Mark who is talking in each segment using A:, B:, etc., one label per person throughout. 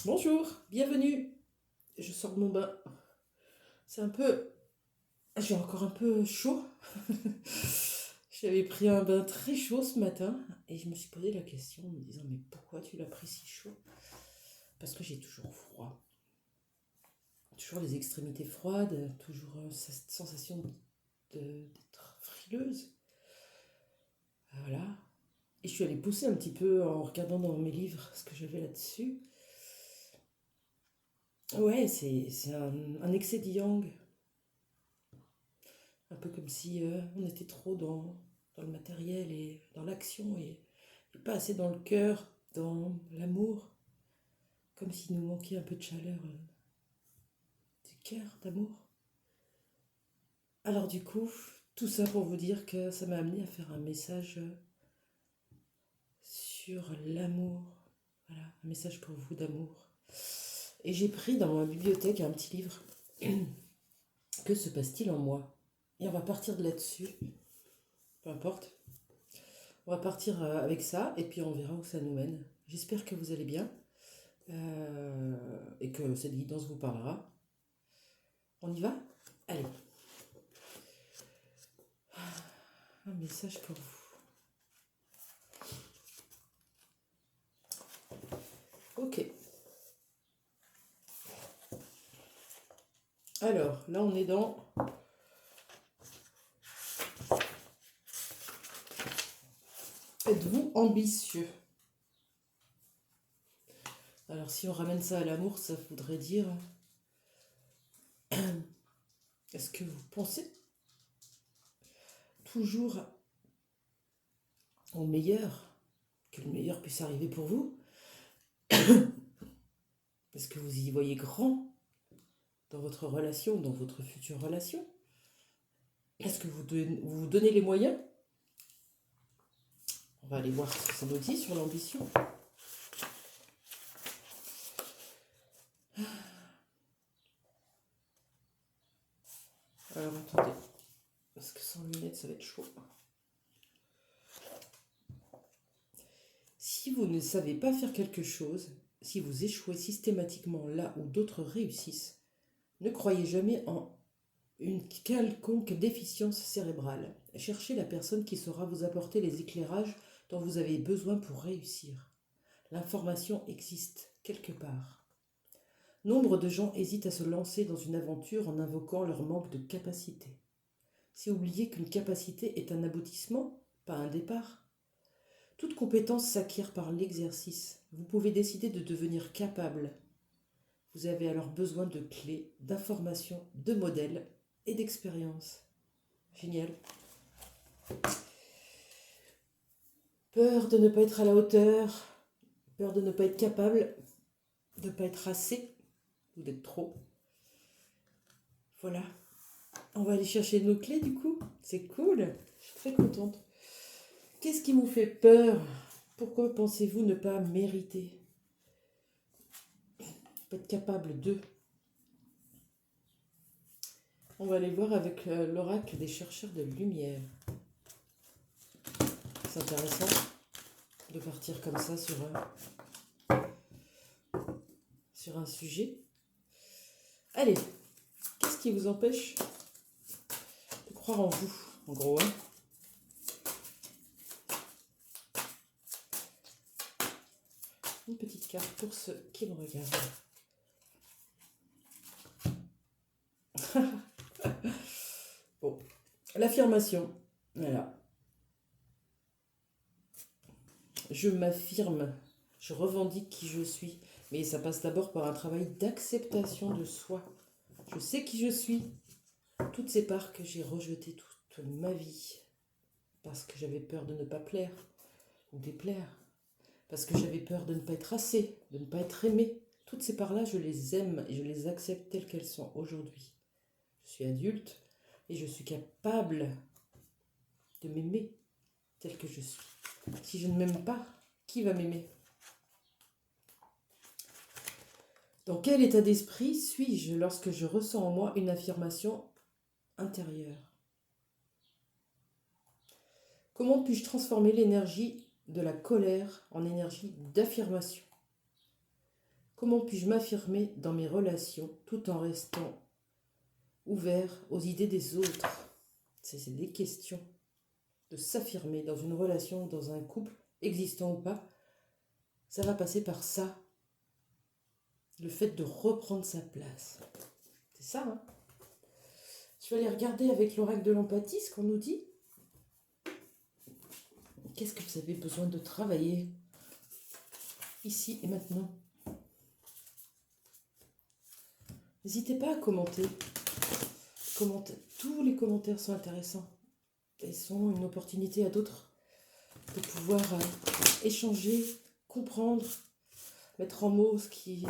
A: Bonjour, bienvenue. Je sors de mon bain. C'est un peu... J'ai encore un peu chaud. J'avais pris un bain très chaud ce matin et je me suis posé la question en me disant mais pourquoi tu l'as pris si chaud? Parce que j'ai toujours froid. Toujours les extrémités froides, toujours cette sensation d'être frileuse. Voilà. Et je suis allée pousser un petit peu en regardant dans mes livres ce que j'avais là-dessus. Ouais, c'est un excès de yang. Un peu comme si on était trop dans le matériel et dans l'action et pas assez dans le cœur, dans l'amour. Comme s'il nous manquait un peu de chaleur du cœur, d'amour. Alors du coup, tout ça pour vous dire que ça m'a amené à faire un message sur l'amour. Voilà, un message pour vous d'amour. Et j'ai pris dans ma bibliothèque un petit livre. Que se passe-t-il en moi? Et on va partir de là-dessus. Peu importe. On va partir avec ça et puis on verra où ça nous mène. J'espère que vous allez bien et que cette guidance vous parlera. On y va? Allez. Un message pour vous. Ok. Alors, là on est dans... Êtes-vous ambitieux? Alors si on ramène ça à l'amour, ça voudrait dire... Est-ce que vous pensez toujours au meilleur? Que le meilleur puisse arriver pour vous? Est-ce que vous y voyez grand dans votre relation, dans votre future relation? Est-ce que vous vous donnez les moyens? On va aller voir ce que ça nous dit sur l'ambition. Alors attendez, parce que sans lunettes ça va être chaud. Si vous ne savez pas faire quelque chose, si vous échouez systématiquement là où d'autres réussissent, ne croyez jamais en une quelconque déficience cérébrale. Cherchez la personne qui saura vous apporter les éclairages dont vous avez besoin pour réussir. L'information existe quelque part. Nombre de gens hésitent à se lancer dans une aventure en invoquant leur manque de capacité. C'est oublier qu'une capacité est un aboutissement, pas un départ. Toute compétence s'acquiert par l'exercice. Vous pouvez décider de devenir capable. Vous avez alors besoin de clés, d'informations, de modèles et d'expérience. Génial. Peur de ne pas être à la hauteur, peur de ne pas être capable, de ne pas être assez ou d'être trop. Voilà. On va aller chercher nos clés du coup. C'est cool. Je suis très contente. Qu'est-ce qui vous fait peur? Pourquoi pensez-vous ne pas mériter? Pas être capable de. On va aller voir avec l'oracle des chercheurs de lumière. C'est intéressant de partir comme ça sur un sujet. Allez, qu'est-ce qui vous empêche de croire en vous, en gros, hein? Une petite carte pour ceux qui me regardent. Bon, l'affirmation. Voilà. Je m'affirme, je revendique qui je suis. Mais ça passe d'abord par un travail d'acceptation de soi. Je sais qui je suis. Toutes ces parts que j'ai rejetées toute ma vie. Parce que j'avais peur de ne pas plaire ou déplaire. Parce que j'avais peur de ne pas être assez, de ne pas être aimée. Toutes ces parts-là, je les aime et je les accepte telles qu'elles sont aujourd'hui. Je suis adulte et je suis capable de m'aimer telle que je suis. Si je ne m'aime pas, qui va m'aimer? Dans quel état d'esprit suis-je lorsque je ressens en moi une affirmation intérieure? Comment puis-je transformer l'énergie de la colère en énergie d'affirmation? Comment puis-je m'affirmer dans mes relations tout en restant ouvert aux idées des autres? C'est des questions. De s'affirmer dans une relation, dans un couple, existant ou pas, ça va passer par ça. Le fait de reprendre sa place. C'est ça, hein? Je vais aller regarder avec l'oracle de l'empathie ce qu'on nous dit. Qu'est-ce que vous avez besoin de travailler ici et maintenant? N'hésitez pas à commenter. Tous les commentaires sont intéressants et sont une opportunité à d'autres de pouvoir échanger, comprendre, mettre en mots ce qui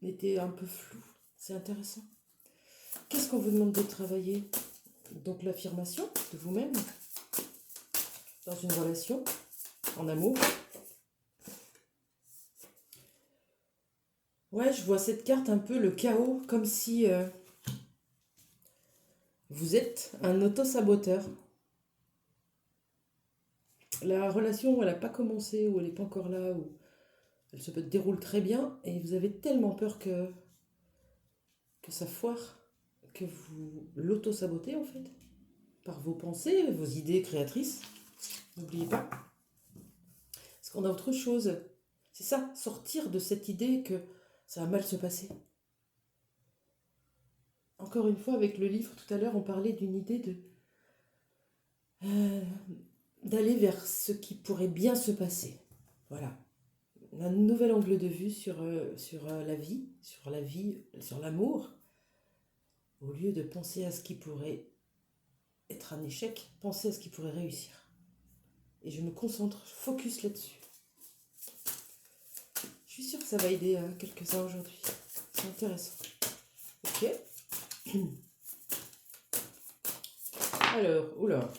A: était un peu flou. C'est intéressant. Qu'est-ce qu'on vous demande de travailler? Donc l'affirmation de vous-même dans une relation, en amour. Ouais, je vois cette carte un peu le chaos, comme si vous êtes un auto-saboteur. La relation, elle n'a pas commencé, ou elle n'est pas encore là, ou elle se déroule très bien, et vous avez tellement peur que ça foire, que vous l'auto-sabotez en fait, par vos pensées, vos idées créatrices. N'oubliez pas. Parce qu'on a autre chose. C'est ça, sortir de cette idée que ça va mal se passer. Encore une fois, avec le livre, tout à l'heure, on parlait d'une idée d'aller vers ce qui pourrait bien se passer. Voilà. Un nouvel angle de vue sur la vie, sur l'amour. Au lieu de penser à ce qui pourrait être un échec, pensez à ce qui pourrait réussir. Et je me concentre, je focus là-dessus. Je suis sûre que ça va aider quelques-uns aujourd'hui. C'est intéressant. Ok. Alors, oula.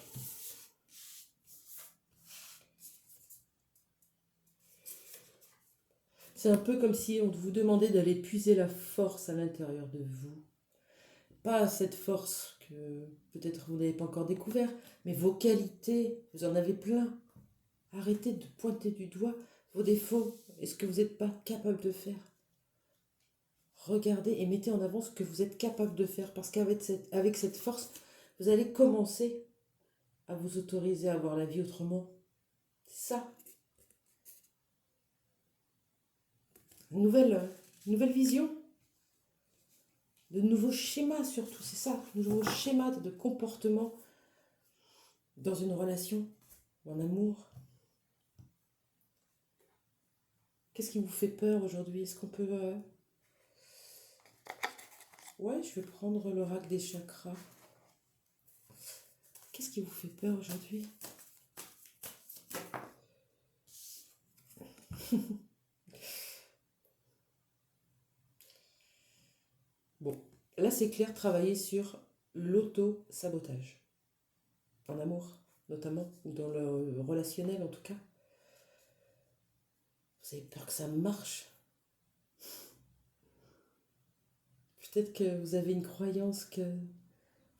A: C'est un peu comme si on vous demandait d'aller puiser la force à l'intérieur de vous. Pas cette force que peut-être vous n'avez pas encore découvert, mais vos qualités, vous en avez plein. Arrêtez de pointer du doigt vos défauts et ce que vous n'êtes pas capable de faire. Regardez et mettez en avant ce que vous êtes capable de faire, parce qu'avec cette force, vous allez commencer à vous autoriser à voir la vie autrement. C'est ça. Une nouvelle vision. De nouveaux schémas surtout, c'est ça. De nouveaux schémas de comportement dans une relation, en amour. Qu'est-ce qui vous fait peur aujourd'hui? Est-ce qu'on peut... Ouais, je vais prendre l'oracle des chakras. Qu'est-ce qui vous fait peur aujourd'hui? Bon, là c'est clair, travailler sur l'auto-sabotage. En amour, notamment, ou dans le relationnel en tout cas. Vous avez peur que ça marche. Peut-être que vous avez une croyance que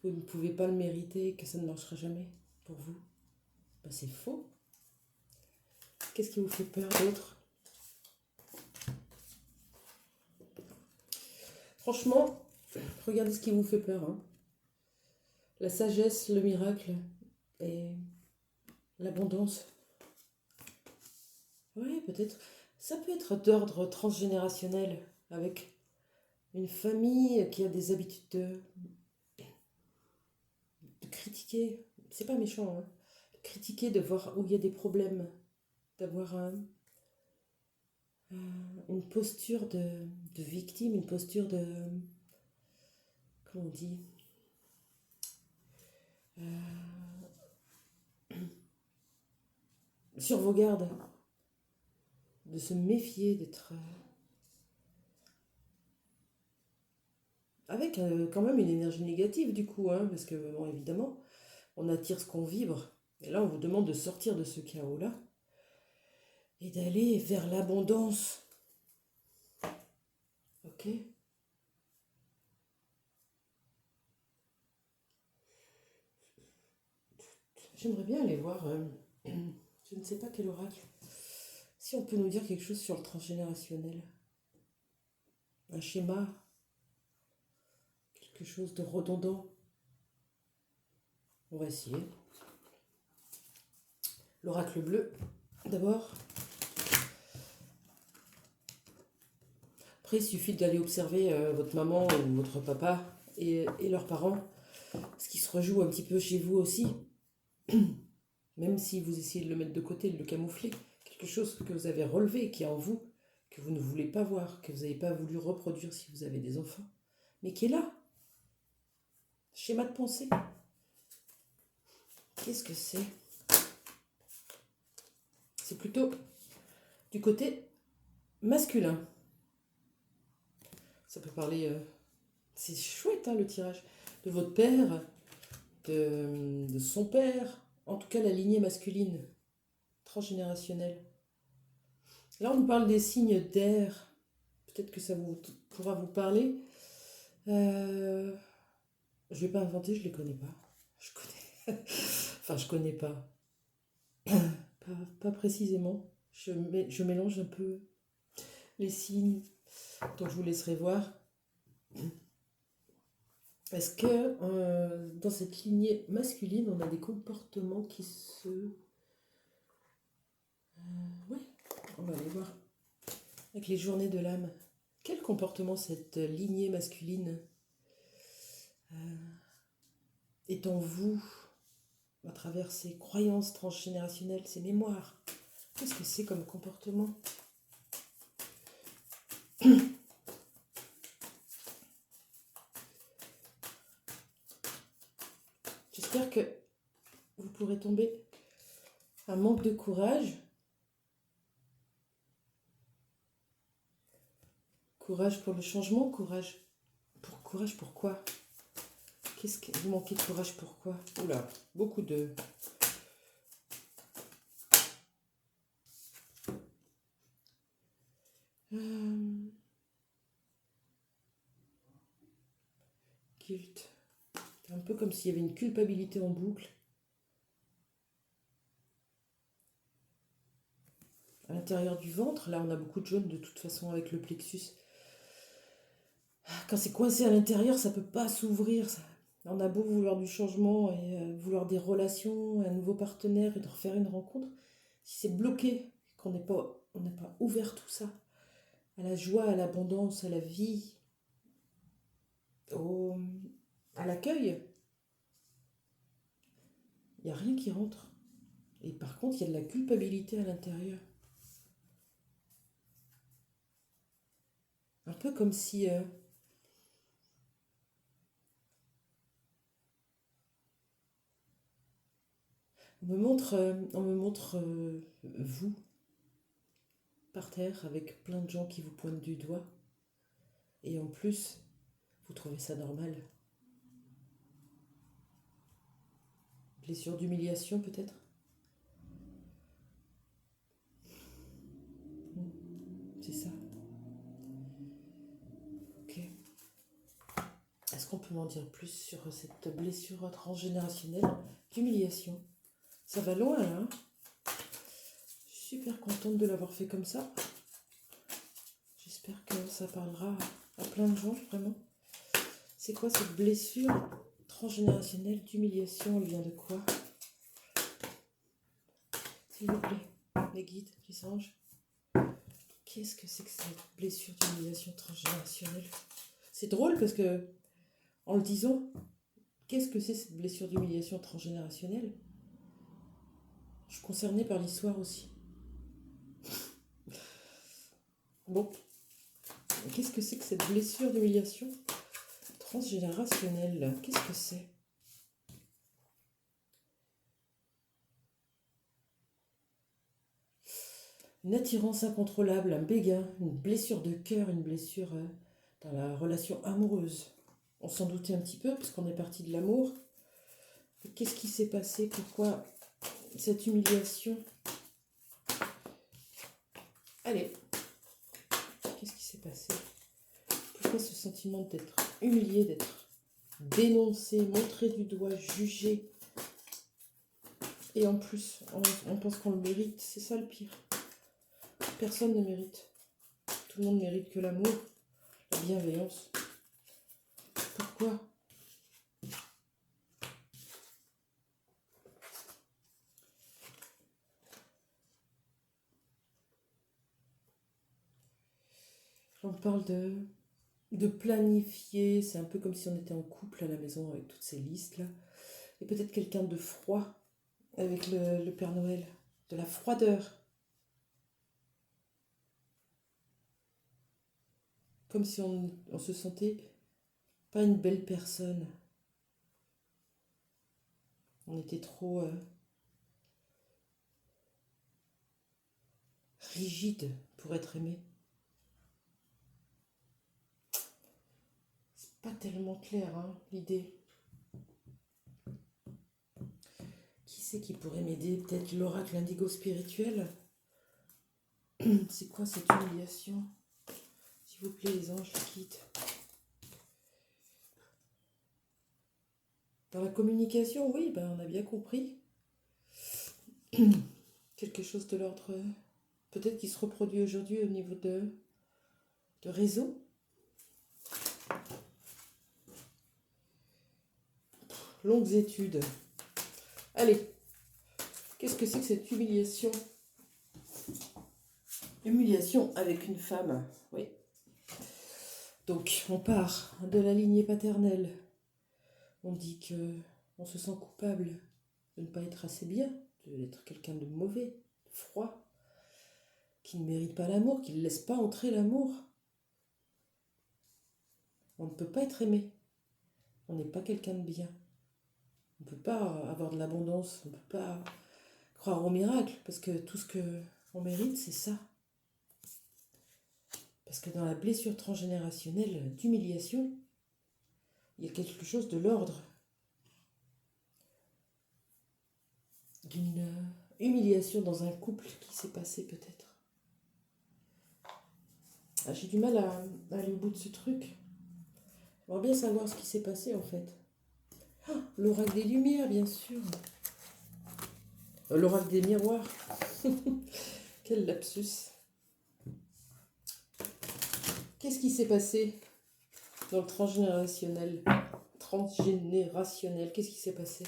A: vous ne pouvez pas le mériter, que ça ne marchera jamais pour vous. Ben, c'est faux. Qu'est-ce qui vous fait peur d'autre? Franchement, regardez ce qui vous fait peur. Hein. La sagesse, le miracle et l'abondance. Oui, peut-être. Ça peut être d'ordre transgénérationnel, avec une famille qui a des habitudes de critiquer. C'est pas méchant, hein. De critiquer, de voir où il y a des problèmes, d'avoir une posture de victime, une posture de... Comment on dit? Sur vos gardes, de se méfier, d'être... avec quand même une énergie négative du coup, hein, parce que, bon, évidemment, on attire ce qu'on vibre. Et là, on vous demande de sortir de ce chaos-là et d'aller vers l'abondance. Ok? J'aimerais bien aller voir, je ne sais pas quel oracle, si on peut nous dire quelque chose sur le transgénérationnel. un schéma, quelque chose de redondant. On va essayer. L'oracle bleu, d'abord. Après, il suffit d'aller observer votre maman ou votre papa et leurs parents, ce qui se rejoue un petit peu chez vous aussi, même si vous essayez de le mettre de côté, de le camoufler. Quelque chose que vous avez relevé, qui est en vous, que vous ne voulez pas voir, que vous n'avez pas voulu reproduire si vous avez des enfants, mais qui est là. Schéma de pensée. Qu'est-ce que c'est? C'est plutôt du côté masculin. Ça peut parler... c'est chouette, hein, le tirage. De votre père, de son père. En tout cas, la lignée masculine, transgénérationnelle. Là, on nous parle des signes d'air. Peut-être que ça pourra vous parler. Je ne vais pas inventer, je ne les connais pas. Je connais. Enfin, je connais pas. Pas précisément. Je mélange un peu les signes. Donc, je vous laisserai voir. Est-ce que dans cette lignée masculine, on a des comportements qui se... oui, on va aller voir. Avec les journées de l'âme. Quel comportement cette lignée masculine est en vous, à travers ses croyances transgénérationnelles, ses mémoires? Qu'est-ce que c'est comme comportement? J'espère que vous pourrez tomber un manque de courage. Courage pour le changement, courage pourquoi? Qu'est-ce que vous manquez de courage, pourquoi? Oula, beaucoup de... Guilt. C'est un peu comme s'il y avait une culpabilité en boucle. À l'intérieur du ventre, là on a beaucoup de jaune de toute façon avec le plexus. Quand c'est coincé à l'intérieur, ça ne peut pas s'ouvrir. On a beau vouloir du changement et vouloir des relations, un nouveau partenaire et de refaire une rencontre. Si c'est bloqué, qu'on n'a pas ouvert tout ça, à la joie, à l'abondance, à la vie, à l'accueil, il n'y a rien qui rentre. Et par contre, il y a de la culpabilité à l'intérieur. Un peu comme si... on me montre vous, par terre, avec plein de gens qui vous pointent du doigt. Et en plus, vous trouvez ça normal. Blessure d'humiliation peut-être? C'est ça. Ok. Est-ce qu'on peut m'en dire plus sur cette blessure transgénérationnelle d'humiliation? Ça va loin là, hein? Je suis super contente de l'avoir fait comme ça. J'espère que ça parlera à plein de gens, vraiment. C'est quoi cette blessure transgénérationnelle d'humiliation? Elle vient de quoi? S'il vous plaît, les guides, les anges. Qu'est-ce que c'est que cette blessure d'humiliation transgénérationnelle? C'est drôle parce que, en le disant, qu'est-ce que c'est cette blessure d'humiliation transgénérationnelle? Je suis concernée par l'histoire aussi. Bon, qu'est-ce que c'est que cette blessure d'humiliation transgénérationnelle? Qu'est-ce que c'est? Une attirance incontrôlable, un béguin, une blessure de cœur, une blessure dans la relation amoureuse. On s'en doutait un petit peu parce qu'on est parti de l'amour. Qu'est-ce qui s'est passé? Pourquoi cette humiliation? Allez, qu'est-ce qui s'est passé? Pourquoi ce sentiment d'être humilié, d'être dénoncé, montré du doigt, jugé? Et en plus, on pense qu'on le mérite. C'est ça le pire. Personne ne mérite. Tout le monde mérite que l'amour. la bienveillance. Pourquoi? On parle de planifier, c'est un peu comme si on était en couple à la maison avec toutes ces listes-là. Et peut-être quelqu'un de froid avec le Père Noël, de la froideur. Comme si on se sentait pas une belle personne. On était trop rigide pour être aimé. C'est pas tellement clair, hein, l'idée. Qui c'est qui pourrait m'aider? Peut-être l'oracle indigo spirituel? C'est quoi cette humiliation? S'il vous plaît, les anges, je quitte. Dans la communication, oui, ben, on a bien compris. Quelque chose de l'ordre, peut-être qui se reproduit aujourd'hui au niveau de réseau. Longues études. Allez, qu'est-ce que c'est que cette humiliation? Humiliation avec une femme, oui. Donc, on part de la lignée paternelle. On dit que on se sent coupable de ne pas être assez bien, d'être quelqu'un de mauvais, de froid, qui ne mérite pas l'amour, qui ne laisse pas entrer l'amour. On ne peut pas être aimé. On n'est pas quelqu'un de bien. On ne peut pas avoir de l'abondance. On ne peut pas croire au miracle, parce que tout ce qu'on mérite, c'est ça. Parce que dans la blessure transgénérationnelle d'humiliation, il y a quelque chose de l'ordre d'une humiliation dans un couple qui s'est passé peut-être. Ah, j'ai du mal à aller au bout de ce truc. J'aimerais bien savoir ce qui s'est passé en fait. Ah, l'oracle des lumières, bien sûr. L'oracle des miroirs. Quel lapsus. Qu'est-ce qui s'est passé dans le transgénérationnel? Qu'est-ce qui s'est passé?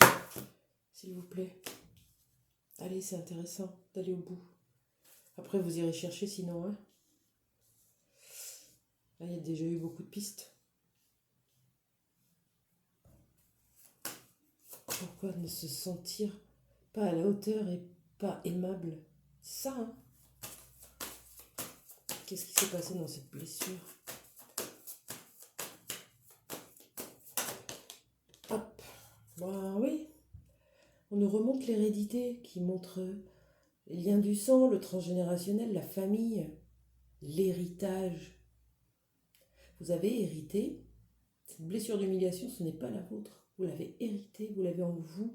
A: S'il vous plaît. Allez, c'est intéressant d'aller au bout. Après, vous irez chercher sinon. Hein. Là, il y a déjà eu beaucoup de pistes. Pourquoi ne se sentir pas à la hauteur et pas aimable? C'est ça, hein? Qu'est-ce qui s'est passé dans cette blessure? Hop. Ben oui. On nous remonte l'hérédité qui montre les liens du sang, le transgénérationnel, la famille, l'héritage. Vous avez hérité. Cette blessure d'humiliation, ce n'est pas la vôtre. Vous l'avez héritée, vous l'avez en vous.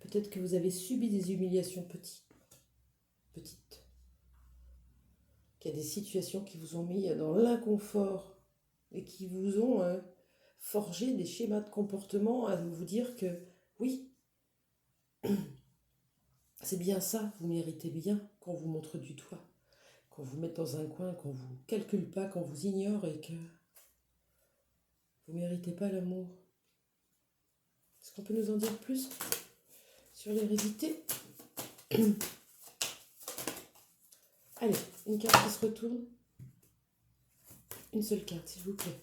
A: Peut-être que vous avez subi des humiliations petites. Qu'il y a des situations qui vous ont mis dans l'inconfort et qui vous ont forgé des schémas de comportement à vous dire que oui, c'est bien ça, vous méritez bien qu'on vous montre du doigt, qu'on vous mette dans un coin, qu'on vous calcule pas, qu'on vous ignore et que vous méritez pas l'amour. Est-ce qu'on peut nous en dire plus sur l'hérédité? Allez, une carte qui se retourne. Une seule carte, s'il vous plaît.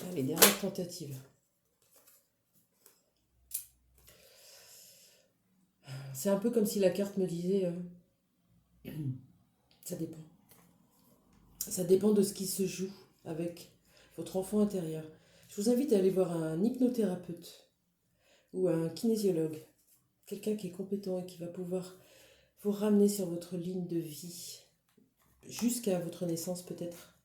A: Allez, dernière tentative. C'est un peu comme si la carte me disait ça dépend. Ça dépend de ce qui se joue avec votre enfant intérieur. Je vous invite à aller voir un hypnothérapeute ou un kinésiologue, quelqu'un qui est compétent et qui va pouvoir vous ramener sur votre ligne de vie jusqu'à votre naissance peut-être.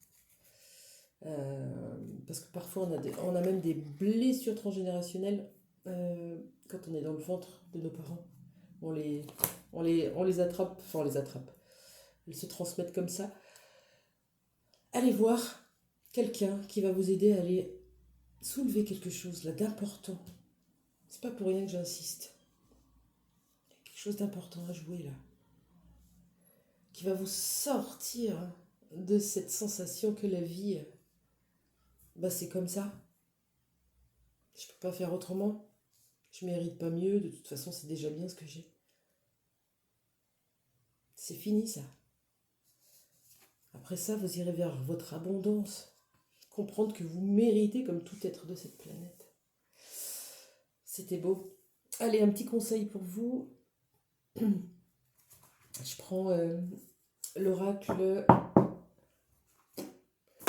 A: Parce que parfois on a même des blessures transgénérationnelles quand on est dans le ventre de nos parents. On les attrape, enfin on les attrape. Elles se transmettent comme ça. Allez voir quelqu'un qui va vous aider à aller soulever quelque chose là d'important. C'est pas pour rien que j'insiste. Il y a quelque chose d'important à jouer là. Qui va vous sortir de cette sensation que la vie, bah c'est comme ça. Je peux pas faire autrement. Je mérite pas mieux. De toute façon, c'est déjà bien ce que j'ai. C'est fini ça. Après ça, vous irez vers votre abondance. Comprendre que vous méritez comme tout être de cette planète. C'était beau. Allez, un petit conseil pour vous. Je prends l'oracle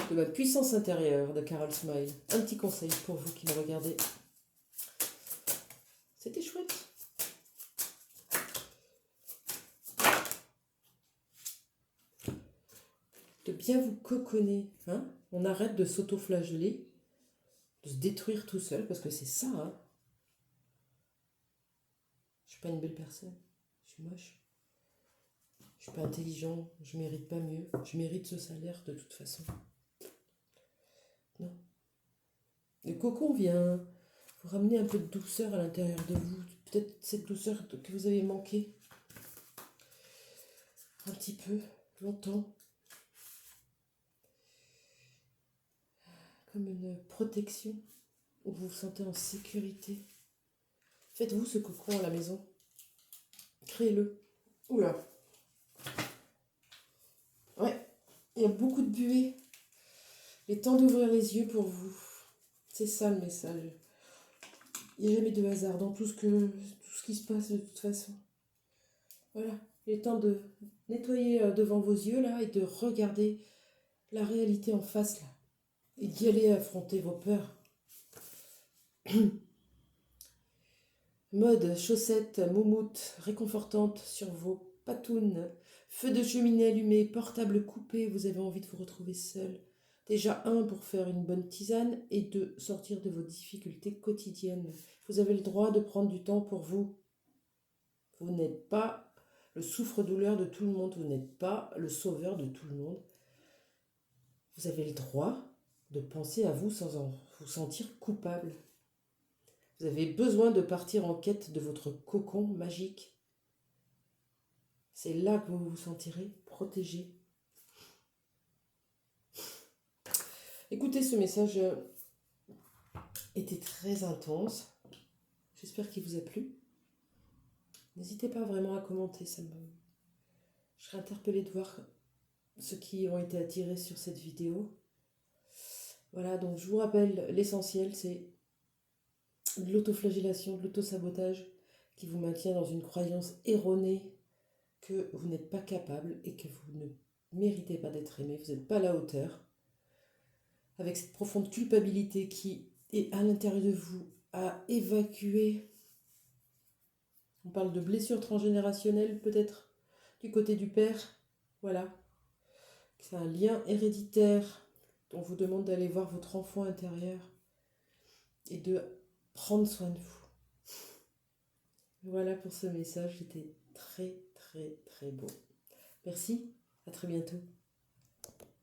A: de ma puissance intérieure de Carol Smile. Un petit conseil pour vous qui me regardez. C'était chouette. De bien vous coconner. Hein, on arrête de s'auto-flageller, de se détruire tout seul, parce que c'est ça. Hein. Je suis pas une belle personne. Je suis moche. Je suis pas intelligent. Je mérite pas mieux. Je mérite ce salaire de toute façon. Non. Le cocon vient vous ramener un peu de douceur à l'intérieur de vous. Peut-être cette douceur que vous avez manqué. Un petit peu, longtemps. Comme une protection où vous vous sentez en sécurité. Faites-vous ce cocon à la maison. Créez-le. Oula. Ouais, il y a beaucoup de buée. Il est temps d'ouvrir les yeux pour vous. C'est ça le message. Il n'y a jamais de hasard dans tout ce qui se passe de toute façon. Voilà. Il est temps de nettoyer devant vos yeux là et de regarder la réalité en face là. Et d'y aller affronter vos peurs. Mode, chaussettes, moumoute, réconfortante sur vos patounes. Feu de cheminée allumé, portable coupé, vous avez envie de vous retrouver seul. Déjà, un, pour faire une bonne tisane, et deux, sortir de vos difficultés quotidiennes. Vous avez le droit de prendre du temps pour vous. Vous n'êtes pas le souffre-douleur de tout le monde, vous n'êtes pas le sauveur de tout le monde. Vous avez le droit de penser à vous sans en vous sentir coupable. Vous avez besoin de partir en quête de votre cocon magique. C'est là que vous vous sentirez protégé. Écoutez, ce message était très intense. J'espère qu'il vous a plu. N'hésitez pas vraiment à commenter. Je serai interpellée de voir ceux qui ont été attirés sur cette vidéo. Voilà, donc je vous rappelle, l'essentiel, c'est de l'autoflagellation, de l'autosabotage qui vous maintient dans une croyance erronée que vous n'êtes pas capable et que vous ne méritez pas d'être aimé, vous n'êtes pas à la hauteur. Avec cette profonde culpabilité qui est à l'intérieur de vous à évacuer. On parle de blessures transgénérationnelles peut-être du côté du père. Voilà. C'est un lien héréditaire. On vous demande d'aller voir votre enfant intérieur et de prendre soin de vous. Voilà pour ce message. C'était très très très beau. Merci. À très bientôt.